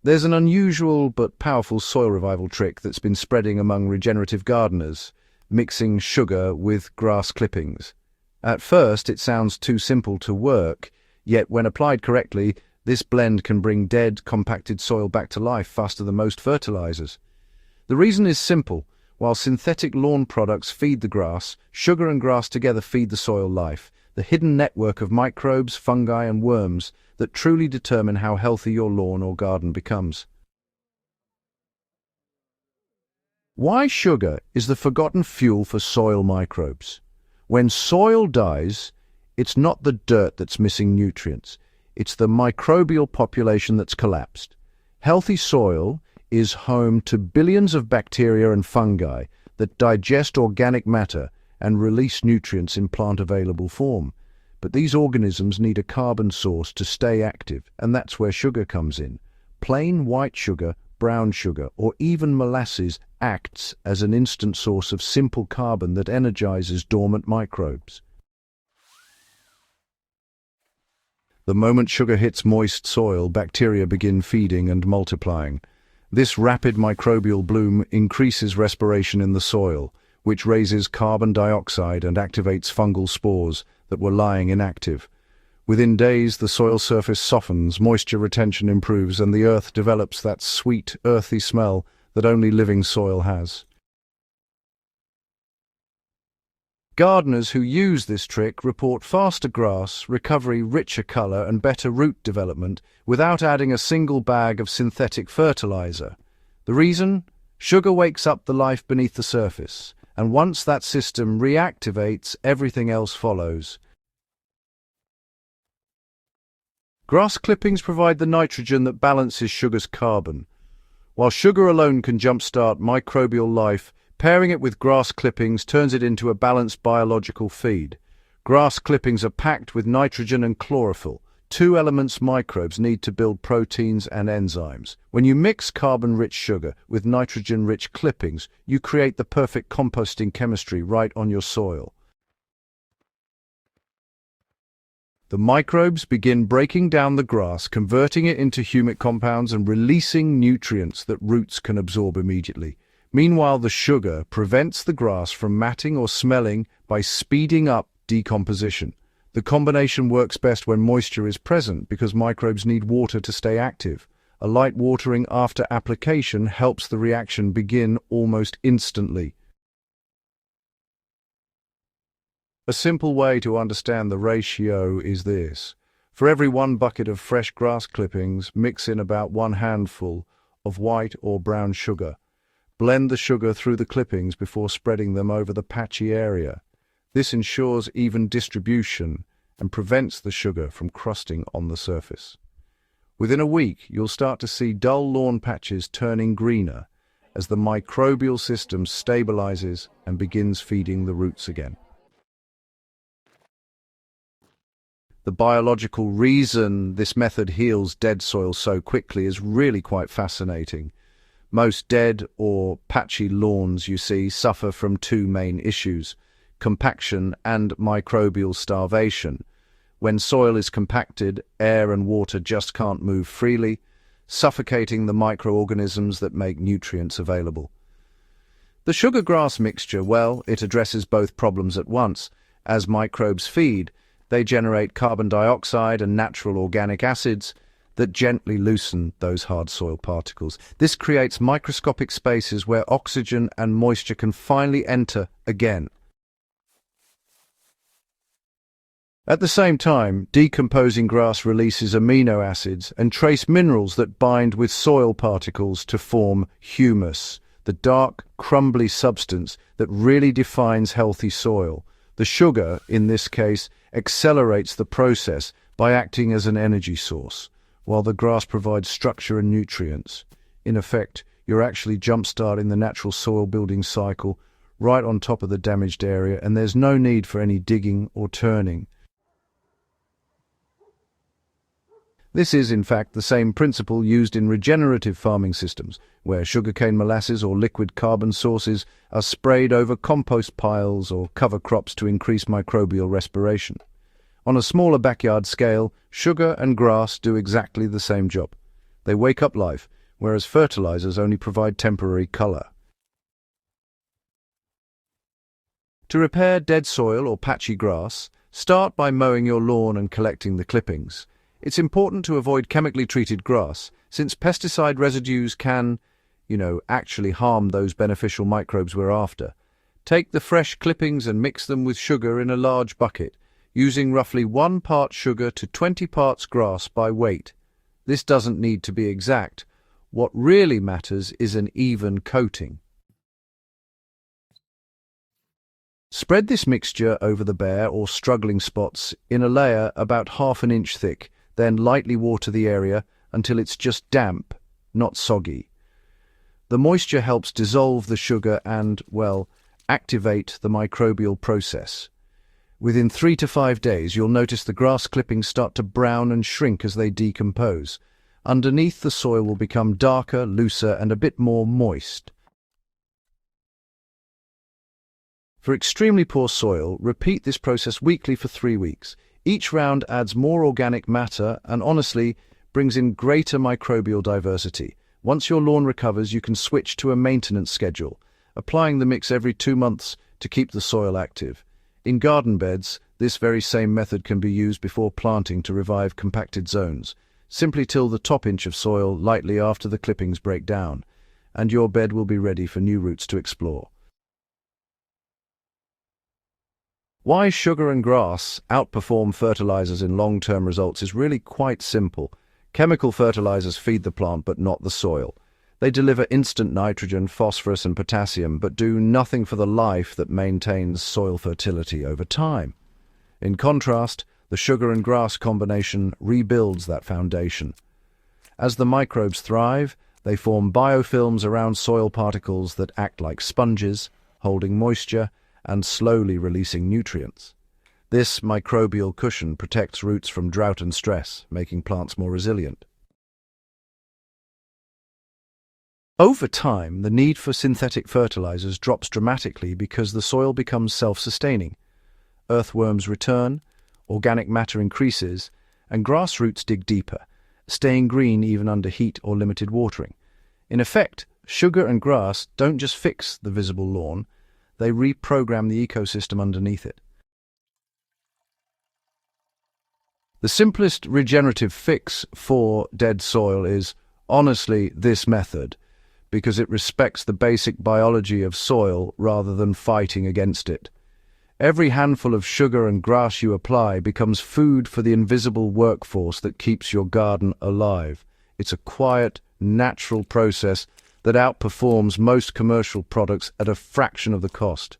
There's an unusual but powerful soil revival trick that's been spreading among regenerative gardeners, mixing sugar with grass clippings. At first, it sounds too simple to work, yet when applied correctly, this blend can bring dead, compacted soil back to life faster than most fertilizers. The reason is simple. While synthetic lawn products feed the grass, sugar and grass together feed the soil life, the hidden network of microbes, fungi, and worms that truly determine how healthy your lawn or garden becomes. Why sugar is the forgotten fuel for soil microbes? When soil dies, it's not the dirt that's missing nutrients. It's the microbial population that's collapsed. Healthy soil is home to billions of bacteria and fungi that digest organic matter and release nutrients in plant-available form. But these organisms need a carbon source to stay active, and that's where sugar comes in. Plain white sugar, brown sugar, or even molasses acts as an instant source of simple carbon that energizes dormant microbes. The moment sugar hits moist soil, bacteria begin feeding and multiplying. This rapid microbial bloom increases respiration in the soil, which raises carbon dioxide and activates fungal spores that were lying inactive. Within days, the soil surface softens, moisture retention improves, and the earth develops that sweet, earthy smell that only living soil has. Gardeners who use this trick report faster grass recovery, richer color, and better root development without adding a single bag of synthetic fertilizer. The reason? Sugar wakes up the life beneath the surface, and once that system reactivates, everything else follows. Grass clippings provide the nitrogen that balances sugar's carbon. While sugar alone can jumpstart microbial life, pairing it with grass clippings turns it into a balanced biological feed. Grass clippings are packed with nitrogen and chlorophyll, two elements microbes need to build proteins and enzymes. When you mix carbon-rich sugar with nitrogen-rich clippings, you create the perfect composting chemistry right on your soil. The microbes begin breaking down the grass, converting it into humic compounds and releasing nutrients that roots can absorb immediately. Meanwhile, the sugar prevents the grass from matting or smelling by speeding up decomposition. The combination works best when moisture is present because microbes need water to stay active. A light watering after application helps the reaction begin almost instantly. A simple way to understand the ratio is this. For every 1 bucket of fresh grass clippings, mix in about 1 handful of white or brown sugar. Blend the sugar through the clippings before spreading them over the patchy area. This ensures even distribution and prevents the sugar from crusting on the surface. Within a week, you'll start to see dull lawn patches turning greener as the microbial system stabilizes and begins feeding the roots again. The biological reason this method heals dead soil so quickly is really quite fascinating. Most dead or patchy lawns, you see, suffer from two main issues: compaction and microbial starvation. When soil is compacted, air and water just can't move freely, suffocating the microorganisms that make nutrients available. The sugar-grass mixture, well, it addresses both problems at once. As microbes feed, they generate carbon dioxide and natural organic acids that gently loosen those hard soil particles. This creates microscopic spaces where oxygen and moisture can finally enter again. At the same time, decomposing grass releases amino acids and trace minerals that bind with soil particles to form humus, the dark, crumbly substance that really defines healthy soil. The sugar, in this case, accelerates the process by acting as an energy source, while the grass provides structure and nutrients. In effect, you're actually jump-starting the natural soil-building cycle right on top of the damaged area, and there's no need for any digging or turning. This is, in fact, the same principle used in regenerative farming systems, where sugarcane molasses or liquid carbon sources are sprayed over compost piles or cover crops to increase microbial respiration. On a smaller backyard scale, sugar and grass do exactly the same job. They wake up life, whereas fertilizers only provide temporary color. To repair dead soil or patchy grass, start by mowing your lawn and collecting the clippings. It's important to avoid chemically treated grass, since pesticide residues can, actually harm those beneficial microbes we're after. Take the fresh clippings and mix them with sugar in a large bucket, using roughly 1 part sugar to 20 parts grass by weight. This doesn't need to be exact. What really matters is an even coating. Spread this mixture over the bare or struggling spots in a layer about 1/2 inch thick, then lightly water the area until it's just damp, not soggy. The moisture helps dissolve the sugar and, activate the microbial process. Within 3 to 5 days, you'll notice the grass clippings start to brown and shrink as they decompose. Underneath, the soil will become darker, looser, and a bit more moist. For extremely poor soil, repeat this process weekly for 3 weeks. Each round adds more organic matter and, honestly, brings in greater microbial diversity. Once your lawn recovers, you can switch to a maintenance schedule, applying the mix every 2 months to keep the soil active. In garden beds, this very same method can be used before planting to revive compacted zones. Simply till the top inch of soil lightly after the clippings break down, and your bed will be ready for new roots to explore. Why sugar and grass outperform fertilizers in long-term results is really quite simple. Chemical fertilizers feed the plant but not the soil. They deliver instant nitrogen, phosphorus and potassium but do nothing for the life that maintains soil fertility over time. In contrast, the sugar and grass combination rebuilds that foundation. As the microbes thrive, they form biofilms around soil particles that act like sponges, holding moisture and slowly releasing nutrients. This microbial cushion protects roots from drought and stress, making plants more resilient. Over time, the need for synthetic fertilizers drops dramatically because the soil becomes self-sustaining. Earthworms return, organic matter increases, and grass roots dig deeper, staying green even under heat or limited watering. In effect, sugar and grass don't just fix the visible lawn, they reprogram the ecosystem underneath it. The simplest regenerative fix for dead soil is, honestly, this method, because it respects the basic biology of soil rather than fighting against it. Every handful of sugar and grass you apply becomes food for the invisible workforce that keeps your garden alive. It's a quiet, natural process that outperforms most commercial products at a fraction of the cost.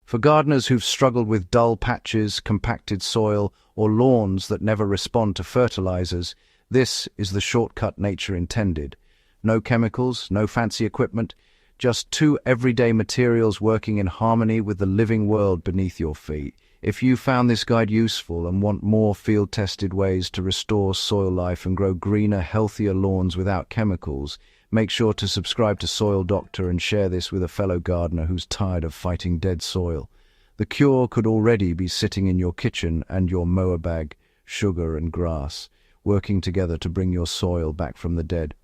For gardeners who've struggled with dull patches, compacted soil, or lawns that never respond to fertilizers, this is the shortcut nature intended. No chemicals, no fancy equipment, just 2 everyday materials working in harmony with the living world beneath your feet. If you found this guide useful and want more field-tested ways to restore soil life and grow greener, healthier lawns without chemicals, make sure to subscribe to Soil Doctor and share this with a fellow gardener who's tired of fighting dead soil. The cure could already be sitting in your kitchen and your mower bag, sugar and grass, working together to bring your soil back from the dead.